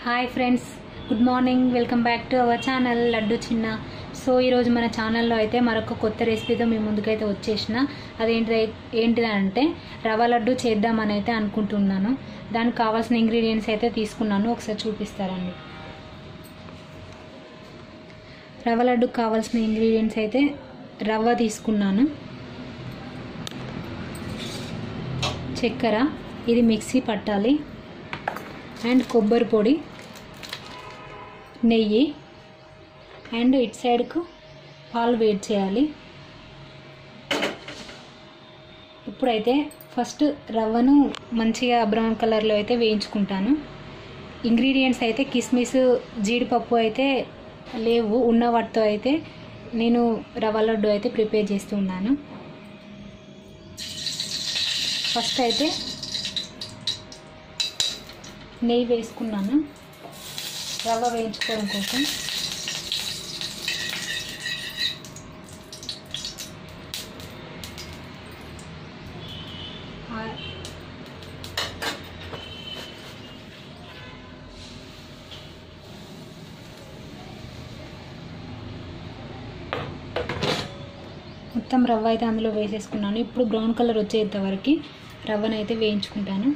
Hi friends, good morning. Welcome back to our channel laddu చిన్న. So ఈరోజు మన ఛానల్లో అయితే మరొక కొత్త రెసిపీతో మీ ముందుకైతే వచ్చేసిన. ఏంటిదంటే రవ్వ లడ్డు చేద్దామని అయితే అనుకుంటున్నాను. దానికి కావాల్సిన ఇంగ్రీడియంట్స్ అయితే తీసుకున్నాను, ఒకసారి చూపిస్తారండి. రవ్వ లడ్డుకు కావాల్సిన ఇంగ్రీడియంట్స్ అయితే రవ్వ తీసుకున్నాను, చక్కెర, ఇది మిక్సీ పట్టాలి, అండ్ కొబ్బరి పొడి, నెయ్యి, అండ్ ఇటు సైడ్కు పాలు వేడి చేయాలి. ఇప్పుడైతే ఫస్ట్ రవ్వను మంచిగా బ్రౌన్ కలర్లో అయితే వేయించుకుంటాను. ఇంగ్రీడియంట్స్ అయితే కిస్మిస్, జీడిపప్పు అయితే లేవు, ఉన్న వాటితో అయితే నేను రవ్వ లడ్డు అయితే ప్రిపేర్ చేస్తున్నాను. ఫస్ట్ అయితే నెయ్యి వేసుకున్నాను రవ్వ వేయించుకోవడం కోసం. మొత్తం రవ్వ అయితే అందులో వేసేసుకున్నాను. ఇప్పుడు బ్రౌన్ కలర్ వచ్చేంత వరకు రవ్వనైతే వేయించుకుంటాను.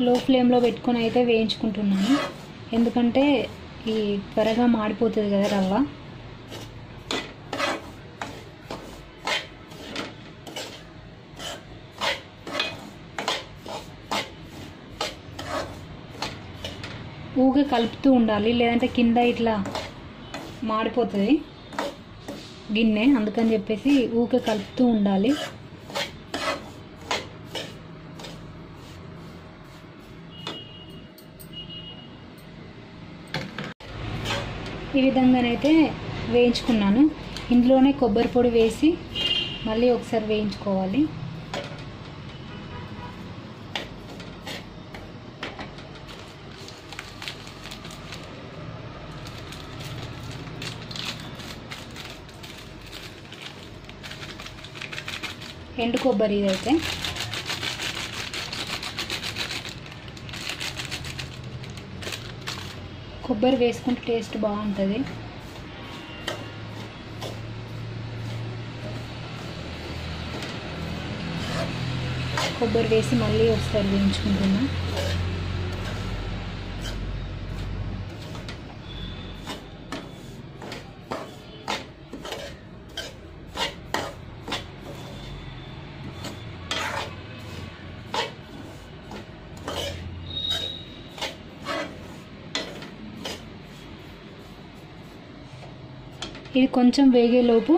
లో ఫ్లేమ్లో పెట్టుకొని అయితే వేయించుకుంటున్నాను, ఎందుకంటే ఈ త్వరగా మాడిపోతుంది కదా రవ్వ. ఊగే కలుపుతూ ఉండాలి, లేదంటే కింద ఇట్లా మాడిపోతుంది గిన్నె. అందుకని చెప్పేసి ఊగే కలుపుతూ ఉండాలి. ఈ విధంగానైతే వేయించుకున్నాను. ఇందులోనే కొబ్బరి పొడి వేసి మళ్ళీ ఒకసారి వేయించుకోవాలి. ఎండు కొబ్బరి ఇదైతే. కొబ్బరి వేసుకుంటే టేస్ట్ బాగుంటుంది. కొబ్బరి వేసి మళ్ళీ ఒకసారి వేయించుకుంటున్నా. ఇది కొంచెం వేగేలోపు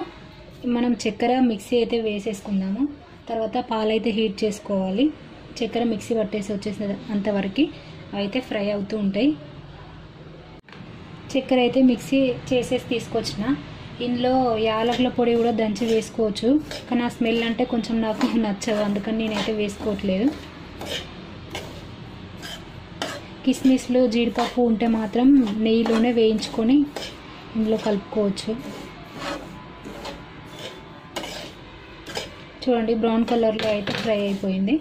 మనం చక్కెర మిక్సీ అయితే వేసేసుకుందాము. తర్వాత పాలైతే హీట్ చేసుకోవాలి. చక్కెర మిక్సీ పట్టేసి వచ్చేసే అంతవరకు అయితే ఫ్రై అవుతూ ఉంటాయి. చక్కెర అయితే మిక్సీ చేసేసి తీసుకొచ్చిన. ఇందులో యాలకుల పొడి కూడా దంచి వేసుకోవచ్చు, కానీ ఆ స్మెల్ అంటే కొంచెం నాకు నచ్చదు, అందుకని నేనైతే వేసుకోవట్లేదు. కిస్మిస్లు, జీడిపప్పు ఉంటే మాత్రం నెయ్యిలోనే వేయించుకొని ఇందులో కలుపుకోవచ్చు. చూడండి, బ్రౌన్ కలర్లో అయితే ఫ్రై అయిపోయింది.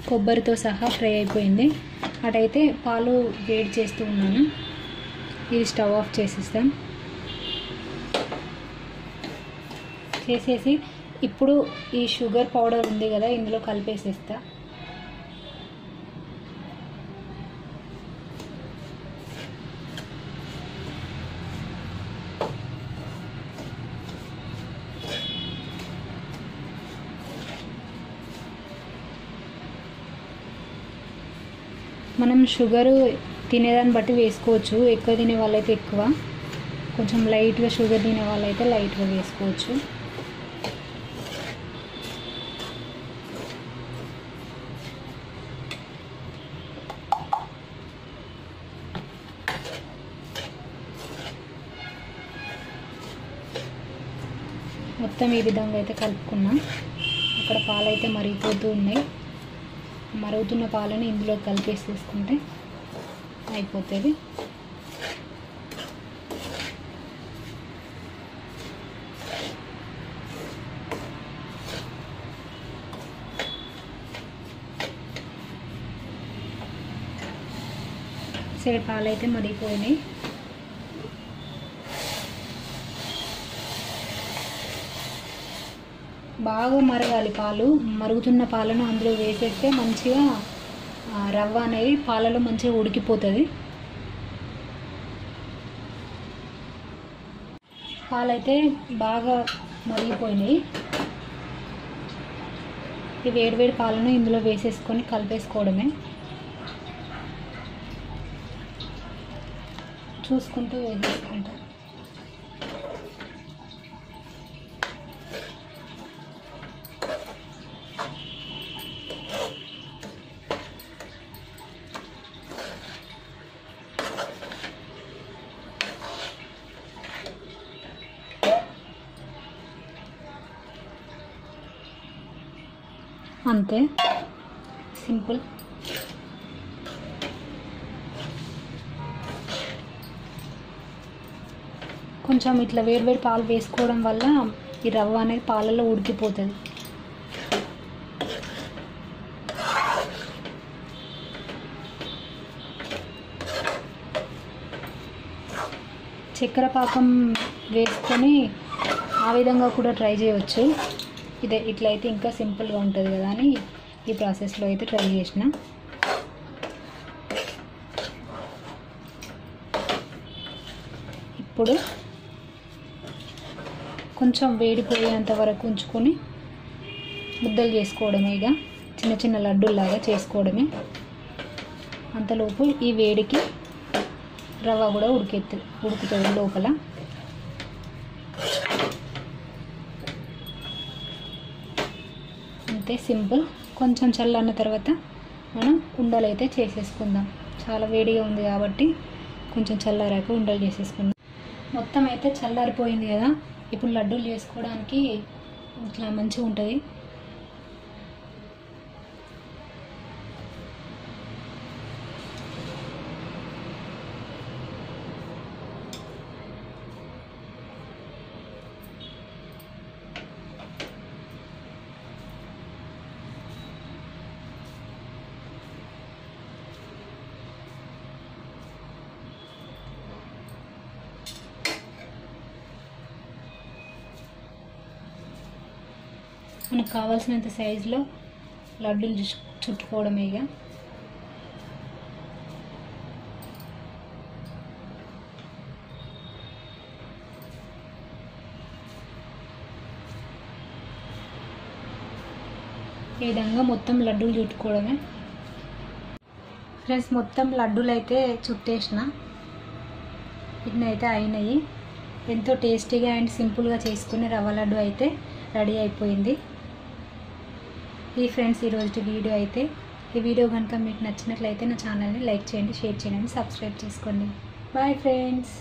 కొబ్బరితో సహా ఫ్రై అయిపోయింది. అటైతే పాలు వేడి చేస్తూ ఉన్నాను. ఇది స్టవ్ ఆఫ్ చేసేస్తాం. చేసేసి ఇప్పుడు ఈ షుగర్ పౌడర్ ఉంది కదా, ఇందులో కలిపేసేస్తా. మనం షుగరు తినేదాన్ని బట్టి వేసుకోవచ్చు. ఎక్కువ తినే వాళ్ళైతే ఎక్కువ, కొంచెం లైట్గా షుగర్ తినే వాళ్ళైతే లైట్గా వేసుకోవచ్చు. మొత్తం ఈ విధంగా అయితే కలుపుకున్నా. అక్కడ పాలైతే మరిగిపోతూ ఉన్నాయి. మరుగుతున్న పాలని ఇందులో కలిపేసేసుకుంటే అయిపోతుంది. సైడ్ పాలైతే మరిగిపోయినాయి. బాగా మరగాలి పాలు. మరుగుతున్న పాలను అందులో వేసేస్తే మంచిగా రవ్వ అనేది పాలలో మంచిగా ఉడికిపోతుంది. పాలైతే బాగా మరిగిపోయినాయి. ఈ వేడివేడి పాలను ఇందులో వేసేసుకొని కలిపేసుకోవడమే. చూసుకుంటూ వేసేసుకుంటారు. అంతే, సింపుల్. కొంచెం ఇట్లా వేడివేడి పాలు వేసుకోవడం వల్ల ఈ రవ్వ అనేది పాలలో ఉడికిపోతుంది. చక్కెర పాకం వేసుకొని ఆ విధంగా కూడా ట్రై చేయవచ్చు. ఇట్లయితే ఇంకా సింపుల్గా ఉంటుంది కదా అని ఈ ప్రాసెస్లో అయితే ట్రై చేసిన. ఇప్పుడు కొంచెం వేడిపోయేంత వరకు ఉంచుకొని ముద్దలు చేసుకోవడమే. ఇక చిన్న చిన్న లడ్డూలాగా చేసుకోవడమే. అంతలోపు ఈ వేడికి రవ్వ కూడా ఉడుకుతుంది లోపల. అంతే, సింపుల్. కొంచెం చల్లన్న తర్వాత మనం ఉండలు అయితే చేసేసుకుందాం. చాలా వేడిగా ఉంది కాబట్టి కొంచెం చల్లారాక ఉండలు చేసేసుకుందాం. మొత్తం అయితే చల్లారిపోయింది కదా. ఇప్పుడు లడ్డూలు చేసుకోవడానికి ఇట్లా మంచిగా ఉంటుంది. మనకు కావాల్సినంత సైజులో లడ్డూలు చుట్టుకోవడమే. ఇక ఈ విధంగా మొత్తం లడ్డూలు చుట్టుకోవడమే. ఫ్రెండ్స్, మొత్తం లడ్డూలు అయితే చుట్టేసిన. ఇన్నైతే అయినాయి. ఎంతో టేస్టీగా అండ్ సింపుల్గా చేసుకునే రవ్వ లడ్డు అయితే రెడీ అయిపోయింది. ఈ ఫ్రెండ్స్ ఈరోజు వీడియో అయితే. ఈ వీడియో కనుక మీకు నచ్చినట్లయితే నా ఛానల్ని లైక్ చేయండి, షేర్ చేయండి, సబ్స్క్రైబ్ చేసుకోండి. Bye friends.